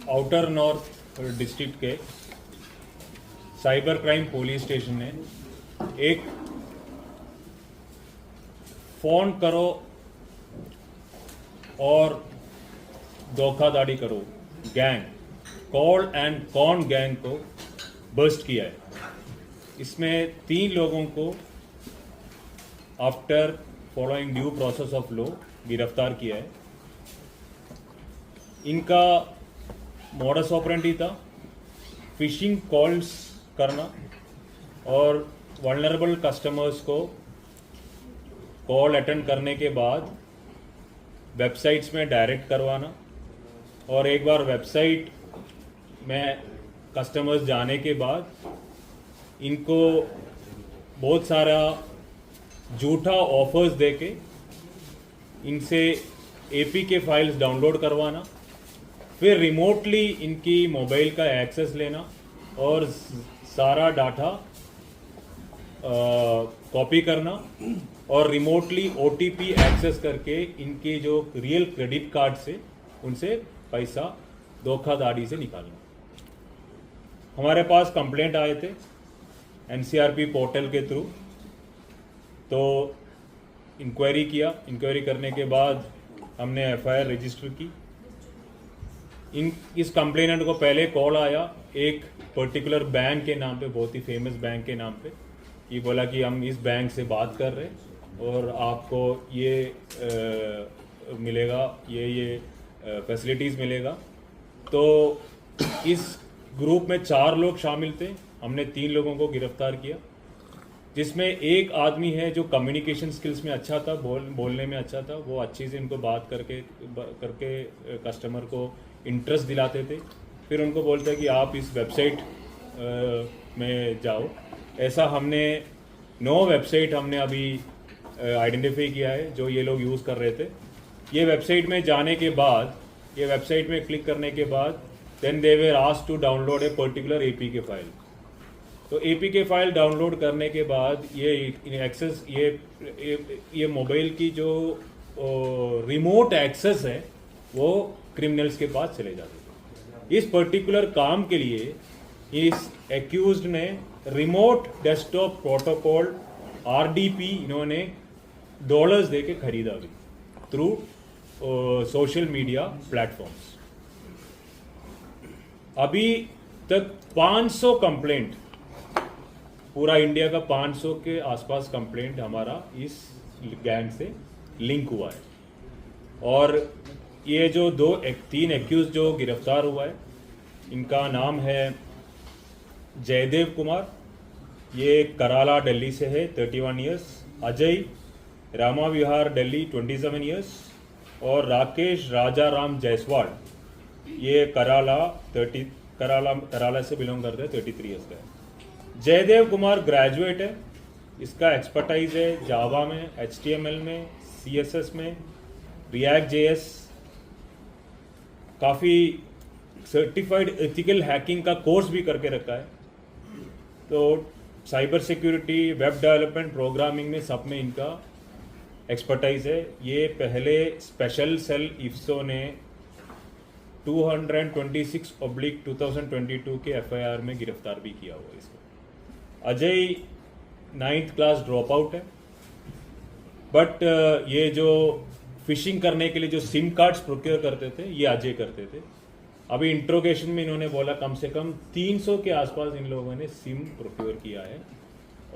Outer north district के cyber crime police station ने एक फोन करो और धोखाधड़ी करो गैंग, कॉल एंड कॉन गैंग को बस्ट किया है। इसमें 3 लोगों को after following due process of law गिरफ्तार किया है। इनका मॉडस ऑपरेंडी था फिशिंग कॉल्स करना और वल्नरेबल कस्टमर्स को कॉल अटेंड करने के बाद वेबसाइट्स में डायरेक्ट करवाना, और एक बार वेबसाइट में कस्टमर्स जाने के बाद इनको बहुत सारा झूठा ऑफर्स देके इनसे एपीके फाइल्स डाउनलोड करवाना, फिर रिमोटली इनकी मोबाइल का एक्सेस लेना और सारा डाटा कॉपी करना और रिमोटली ओटीपी एक्सेस करके इनके जो रियल क्रेडिट कार्ड से उनसे पैसा धोखाधड़ी से निकालना। हमारे पास कंप्लेंट आए थे एनसीआरपी पोर्टल के थ्रू, तो इंक्वायरी किया। इंक्वायरी करने के बाद हमने एफआईआर रजिस्टर की। इस कंप्लेनेंट को पहले कॉल आया एक पर्टिकुलर बैंक के नाम पे, बहुत ही फेमस बैंक के नाम पे। ये बोला कि हम इस बैंक से बात कर रहे हैं और आपको ये मिलेगा, ये फैसिलिटीज़ मिलेगा। तो इस ग्रुप में 4 लोग शामिल थे। हमने 3 लोगों को गिरफ्तार किया, जिसमें एक आदमी है जो कम्युनिकेशन स्किल्स में अच्छा था, बोलने में अच्छा था। वो अच्छी से इनको बात करके कस्टमर को इंटरेस्ट दिलाते थे। फिर उनको बोलते कि आप इस वेबसाइट में जाओ। ऐसा हमने 9 वेबसाइट हमने अभी आइडेंटिफाई किया है जो ये लोग यूज़ कर रहे थे। ये वेबसाइट में जाने के बाद, ये वेबसाइट में क्लिक करने के बाद then they were asked to download a particular APK file. तो एपीके फाइल डाउनलोड करने के बाद ये एक्सेस, ये मोबाइल की जो रिमोट एक्सेस है वो क्रिमिनल्स के पास चले जाते थे। इस पर्टिकुलर काम के लिए इस एक्यूज्ड ने रिमोट डेस्कटॉप प्रोटोकॉल आरडीपी इन्होंने डॉलर्स देके खरीदा भी थ्रू सोशल मीडिया प्लेटफॉर्म्स। अभी तक 500 कंप्लेंट, पूरा इंडिया का 500 के आसपास कंप्लेंट हमारा इस गैंग से लिंक हुआ है। और ये जो 3 एक्यूज जो गिरफ्तार हुआ है, इनका नाम है जयदेव कुमार, ये कराला दिल्ली से है 31 इयर्स, अजय रामा विहार दिल्ली 27 इयर्स, और राकेश राजा राम जायसवाल ये कराला से बिलोंग करते हैं, 33 इयर्स का है। जयदेव कुमार ग्रेजुएट है, इसका एक्सपर्टाइज है जावा में, HTML में, CSS में, रिएक्ट JS, काफ़ी सर्टिफाइड एथिकल हैकिंग का कोर्स भी करके रखा है। तो cyber security, web development, programming में सब में इनका एक्सपर्टाइज है। ये पहले स्पेशल सेल इफ्सो ने 226/2022 के FIR में गिरफ्तार भी किया हुआ इसको। Ajay 9th class drop out है, बट ये जो फिशिंग करने के लिए जो सिम कार्ड्स प्रोक्योर करते थे ये अजय करते थे। अभी इंट्रोगेशन में इन्होंने बोला कम से कम 300 के आसपास इन लोगों ने सिम प्रोक्योर किया है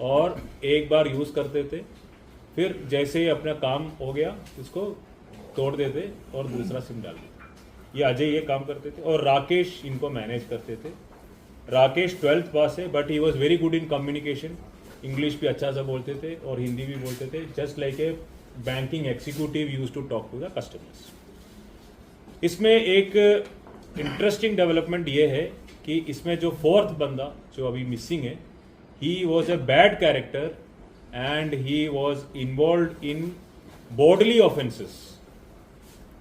और एक बार यूज़ करते थे, फिर जैसे ही अपना काम हो गया उसको तोड़ देते और दूसरा सिम डाल देते। ये अजय ये काम करते थे और राकेश इनको मैनेज करते थे। राकेश 12th पास है, but he was very good in communication, English भी अच्छा सा बोलते थे और हिंदी भी बोलते थे। Just like a banking executive use to talk to the customers. इसमें एक इंटरेस्टिंग डेवलपमेंट ये है कि इसमें जो 4th बंदा जो अभी मिसिंग है, ही was a bad character and he was involve in bodily offences.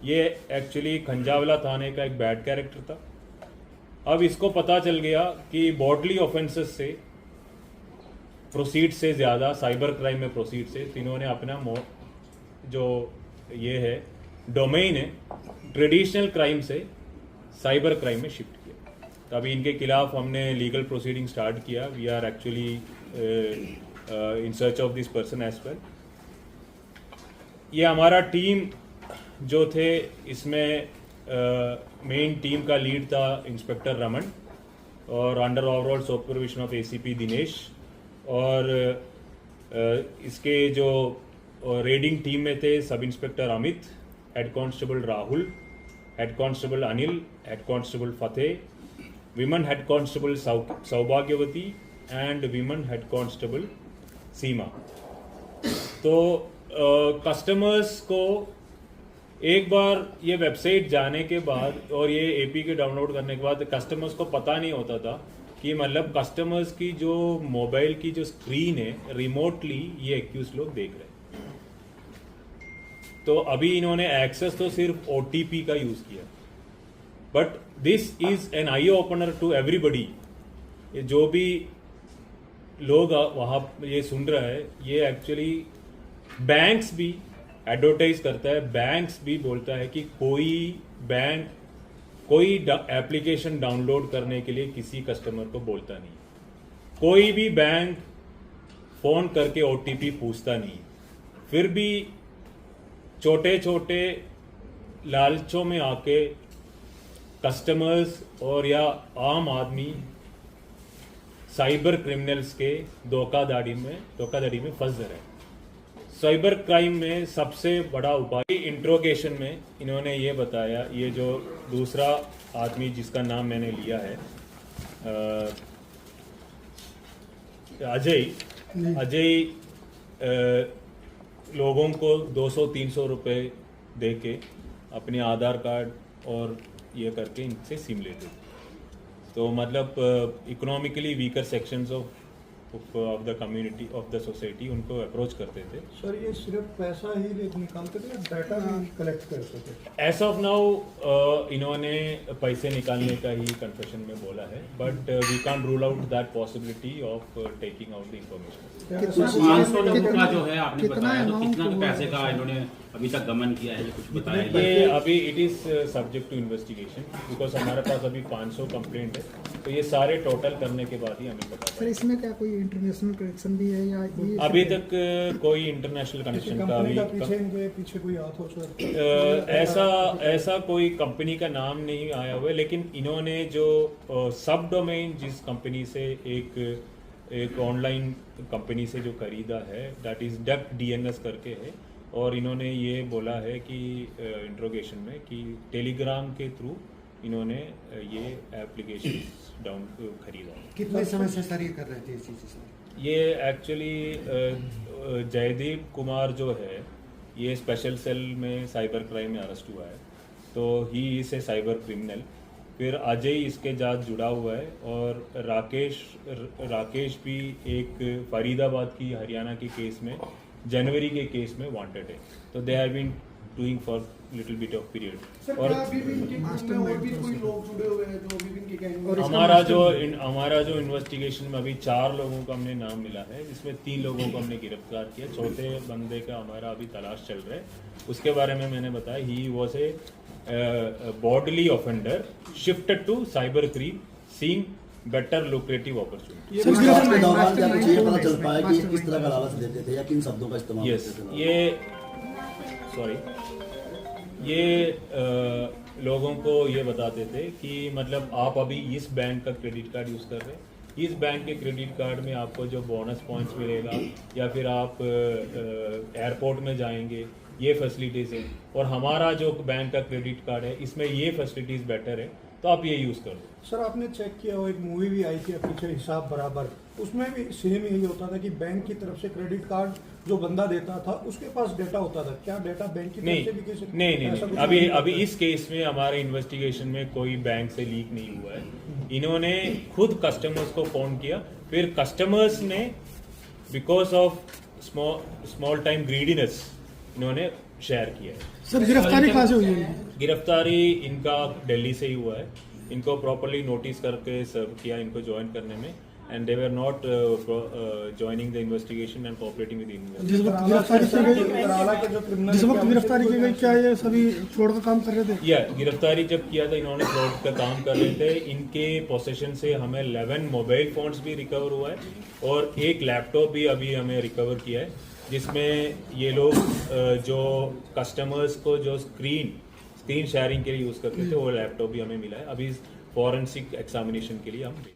ये एक्चुअली खंजावला थाने का एक बैड कैरेक्टर था। अब इसको पता चल गया कि बॉडली ऑफेंसेस से प्रोसीड से ज़्यादा साइबर क्राइम में प्रोसीड से इन्होंने अपना जो ये है डोमेन है ट्रेडिशनल क्राइम से साइबर क्राइम में शिफ्ट किया। तो अभी इनके खिलाफ हमने लीगल प्रोसीडिंग स्टार्ट किया। We are actually in search of this person as well. ये हमारा टीम जो थे, इसमें मेन टीम का लीड था इंस्पेक्टर रमन और under overall supervision of ACP Dinesh, और इसके जो रेडिंग टीम में थे sub inspector Amit, head constable Rahul, head constable Anil, head constable फतेह, विमेन हेड कांस्टेबल सौभाग्यवती एंड विमेन हेड कांस्टेबल सीमा। तो कस्टमर्स को एक बार ये वेबसाइट जाने के बाद और ये एपी के डाउनलोड करने के बाद कस्टमर्स को पता नहीं होता था कि मतलब कस्टमर्स की जो मोबाइल की जो स्क्रीन है रिमोटली ये एक्यूज लोग देख रहे हैं। तो अभी इन्होंने एक्सेस तो सिर्फ ओटीपी का यूज किया, but this is an eye opener to everybody. ये जो भी लोग वहां ये सुन रहा है, ये एक्चुअली बैंक्स भी एडवर्टाइज करता है, बैंक्स भी बोलता है कि कोई बैंक कोई एप्लीकेशन डाउनलोड करने के लिए किसी कस्टमर को बोलता नहीं। कोई भी बैंक फोन करके ओटीपी पूछता नहीं। फिर भी छोटे छोटे लालचों में आके कस्टमर्स और या आम आदमी साइबर क्रिमिनल्स के धोखाधड़ी में फंस रहे हैं। साइबर क्राइम में सबसे बड़ा उपाय इंट्रोगेशन में इन्होंने ये बताया, ये जो दूसरा आदमी जिसका नाम मैंने लिया है अजय, लोगों को 200-300 रुपए दे के अपने आधार कार्ड और ये करके इनसे सिम लेते थे। तो मतलब economically weaker sections of the community of the society उनको अप्रोच करते थे। सर ये सिर्फ पैसा ही निकालते थे, डाटा भी कलेक्ट करते थे? एज ऑफ नाउ इन्होंने पैसे निकालने का ही कन्फेशन में बोला है, but we can't rule out that possibility of taking out the information. 500 लोगों का जो है आपने बताया, तो कितना पैसे का इन्होंने अभी तक गमन किया है, कुछ बताया? ये अभी it is subject to investigation, because हमारे पास अभी 500 कंप्लेंट है, तो ये सारे टोटल करने के बाद ही हमें पता सर इसमें क्या कोई इंटरनेशनल कनेक्शन भी है या ये अभी तक कोई इंटरनेशनल कनेक्शन का भी पीछे कोई हाथ हो सर? ऐसा कोई कंपनी का नाम नहीं आया हुआ है, लेकिन इन्होंने जो सब डोमेन जिस कंपनी से एक ऑनलाइन कंपनी से जो खरीदा है, दैट इज डक डीएनएस करके है, और इन्होंने ये बोला है कि इंट्रोगेशन में कि टेलीग्राम के थ्रू इन्होंने ये एप्लीकेशन डाउन खरीदा। कितने समय से सर ये कर रहे थे इस चीज़ से? ये एक्चुअली जयदीप कुमार जो है ये स्पेशल सेल में साइबर क्राइम में अरेस्ट हुआ है, तो he is a cyber criminal. फिर अजय इसके साथ जुड़ा हुआ है, और राकेश भी एक फरीदाबाद की हरियाणा के केस में, जनवरी के केस में वांटेड है। तो they have been doing for little bit of period. और हमारा जो इन्वेस्टिगेशन में अभी 4 लोगों का हमने नाम मिला है, जिसमें 3 लोगों को हमने गिरफ्तार किया। चौथे बंदे का हमारा अभी तलाश चल रहा है, उसके बारे में मैंने बताया। He was a bodily offender shifted to cyber crime seeing better lucrative opportunity. ये पता चल पाया कि किस तरह का लालच देते थे या किन शब्दों का इस्तेमाल करते थे? ये लोगों को ये बताते थे कि मतलब आप अभी इस बैंक का क्रेडिट कार्ड यूज कर रहे हैं, इस बैंक के क्रेडिट कार्ड में आपको जो बोनस पॉइंट्स मिलेगा, या फिर आप एयरपोर्ट में जाएंगे, ये फैसिलिटीज है, और हमारा जो बैंक का क्रेडिट कार्ड है इसमें ये फैसिलिटीज बेटर है, तो आप ये यूज कर दो। सर आपने चेक किया हो, एक मूवी भी आई थी पीछे हिसाब बराबर, उसमें भी सेम यही होता था कि बैंक की तरफ से क्रेडिट कार्ड जो बंदा देता था उसके पास डेटा होता था। क्या डेटा बैंक की तरफ से भी किसी नहीं। अभी इस केस में हमारे इन्वेस्टिगेशन में कोई बैंक से लीक नहीं हुआ है। इन्होंने खुद कस्टमर्स को फोन किया, फिर कस्टमर्स ने because of small time greediness इन्होंने शेयर किया है। सर गिरफ्तारी कहाँ से हुई है? गिरफ्तारी इनका दिल्ली से ही हुआ है। इनको प्रॉपर्ली नोटिस करके सर्व किया इनको ज्वाइन करने में, and they were not joining the investigation and cooperating with the investigation. जिस वक्त गिरफ्तारी की गई कराला के जो क्रिमिनल जिस वक्त गिरफ्तारी की गई क्या ये सभी फ्रॉड का काम कर रहे थे? या गिरफ्तारी जब किया था इन्होंने फ्रॉड का काम कर रहे थे। इनके पोसेशन से हमें 11 मोबाइल फोन्स भी रिकवर हुआ है और एक लैपटॉप भी अभी हमें रिकवर किया है, जिसमें ये लोग जो कस्टमर्स को जो स्क्रीन शेयरिंग के लिए यूज़ करते थे वो लैपटॉप भी हमें मिला है। अभी फॉरेंसिक एग्जामिनेशन के लिए हम